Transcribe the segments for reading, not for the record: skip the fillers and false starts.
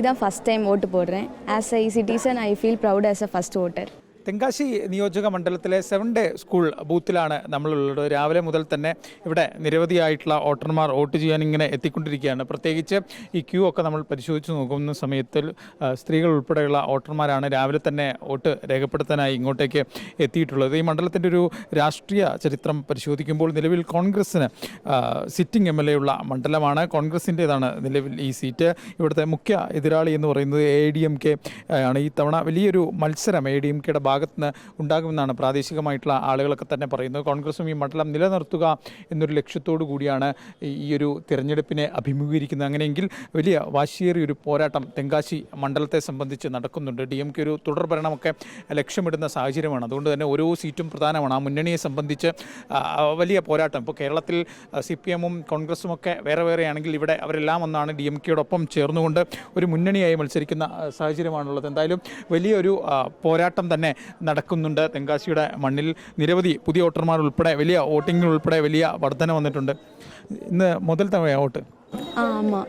இதான் first time ஓட்டு போடுறேன். As I citizen I feel proud as a first voter. Tenkasi നിയോജക മണ്ഡലത്തിലെ 7 ഡേ സ്കൂൾ ബൂത്തിലാണ് നമ്മളുള്ളത്. രാവിലെ മുതൽ തന്നെ ഇവിടെ നിരവധിയായിട്ടുള്ള വോട്ടർമാർ വോട്ട് ചെയ്യാൻ ഇങ്ങനെ എത്തിക്കൊണ്ടിരിക്കുകയാണ്. പ്രത്യേകിച്ച് ഈ ക്യൂ ഒക്കെ നമ്മൾ പരിശോധിച്ച് നോക്കുന്ന സമയത്തിൽ സ്ത്രീകൾ ഉൾപ്പെടെയുള്ള വോട്ടർമാരാണ് രാവിലെ തന്നെ വോട്ട് രേഖപ്പെടുത്താനായി ഇങ്ങോട്ടേക്ക് എത്തിയിട്ടുള്ളത്. ഈ മണ്ഡലത്തിൻ്റെ ഒരു രാഷ്ട്രീയ ചരിത്രം പരിശോധിക്കുമ്പോൾ നിലവിൽ കോൺഗ്രസ്സിന് സിറ്റിംഗ് MLA ഉള്ള മണ്ഡലമാണ്. കോൺഗ്രസിൻ്റേതാണ് നിലവിൽ ഈ സീറ്റ്. ഇവിടുത്തെ മുഖ്യ എതിരാളി എന്ന് പറയുന്നത് ADMK ആണ്. ഈ തവണ വലിയൊരു മത്സരം ADMKയുടെ ഭാഗത്ത് നിന്ന് ഉണ്ടാകുമെന്നാണ് പ്രാദേശികമായിട്ടുള്ള ആളുകളൊക്കെ തന്നെ പറയുന്നത്. കോൺഗ്രസും ഈ മണ്ഡലം നിലനിർത്തുക എന്നൊരു ലക്ഷ്യത്തോടു കൂടിയാണ് ഈ ഒരു തിരഞ്ഞെടുപ്പിനെ അഭിമുഖീകരിക്കുന്നത്. അങ്ങനെയെങ്കിൽ വലിയ വാശിയേറിയ ഒരു പോരാട്ടം തെങ്കാശി മണ്ഡലത്തെ സംബന്ധിച്ച് നടക്കുന്നുണ്ട്. DMK ഒരു തുടർ ഭരണമൊക്കെ ലക്ഷ്യമിടുന്ന സാഹചര്യമാണ്. അതുകൊണ്ട് തന്നെ ഓരോ സീറ്റും പ്രധാനമാണ്. ആ മുന്നണിയെ സംബന്ധിച്ച് വലിയ പോരാട്ടം. ഇപ്പോൾ കേരളത്തിൽ CPM-ഉം കോൺഗ്രസും ഒക്കെ വേറെ വേറെയാണെങ്കിൽ ഇവിടെ അവരെല്ലാം ഒന്നാണ് DMK-യോടൊപ്പം ചേർന്നുകൊണ്ട് ഒരു മുന്നണിയായി മത്സരിക്കുന്ന സാഹചര്യമാണുള്ളത്. എന്തായാലും വലിയൊരു പോരാട്ടം തന്നെ നടക്കുന്നുണ്ട് തെങ്കാശിയുടെ മണ്ണിൽ. നിരവധി പുതിയ വോട്ടർമാർ ഉൾപ്പെടെ വലിയ വോട്ടിങ്ങിൽ ഉൾപ്പെടെ വലിയ വർധന വന്നിട്ടുണ്ട്. ഇന്ന് മുതൽ തവണ വോട്ട്. ஆமாம்,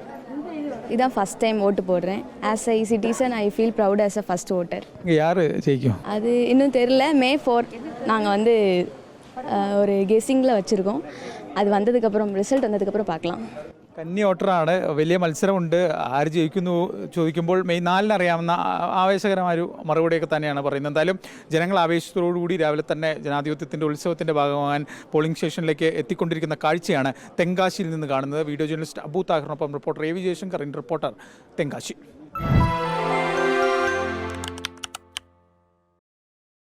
இதான் ஃபஸ்ட் டைம் ஓட்டு போடுறேன். As I citizen I feel proud as a first voter. இங்கே யார் ஜெயிக்கும் அது இன்னும் தெரியல. May 4 நாங்கள் வந்து ஒரு கெஸ்ஸிங்கில் வச்சுருக்கோம். அது வந்ததுக்கப்புறம் ரிசல்ட் வந்ததுக்கப்புறம் பார்க்கலாம். കന്നി വോട്ടറാണ്. വലിയ മത്സരമുണ്ട്. ആര് ജയിക്കുന്നു ചോദിക്കുമ്പോൾ May 4 അറിയാവുന്ന ആവേശകരമായൊരു മറുപടിയൊക്കെ തന്നെയാണ് പറയുന്നത്. എന്തായാലും ജനങ്ങൾ ആവേശത്തോടുകൂടി രാവിലെ തന്നെ ജനാധിപത്യത്തിൻ്റെ ഉത്സവത്തിൻ്റെ ഭാഗമാകാൻ പോളിംഗ് സ്റ്റേഷനിലേക്ക് എത്തിക്കൊണ്ടിരിക്കുന്ന കാഴ്ചയാണ് തെങ്കാശിയിൽ നിന്ന് കാണുന്നത്. വീഡിയോ ജേർണലിസ്റ്റ് അബു താഹിറിനൊപ്പം reporter AV Jayasankar, reporter Tenkasi.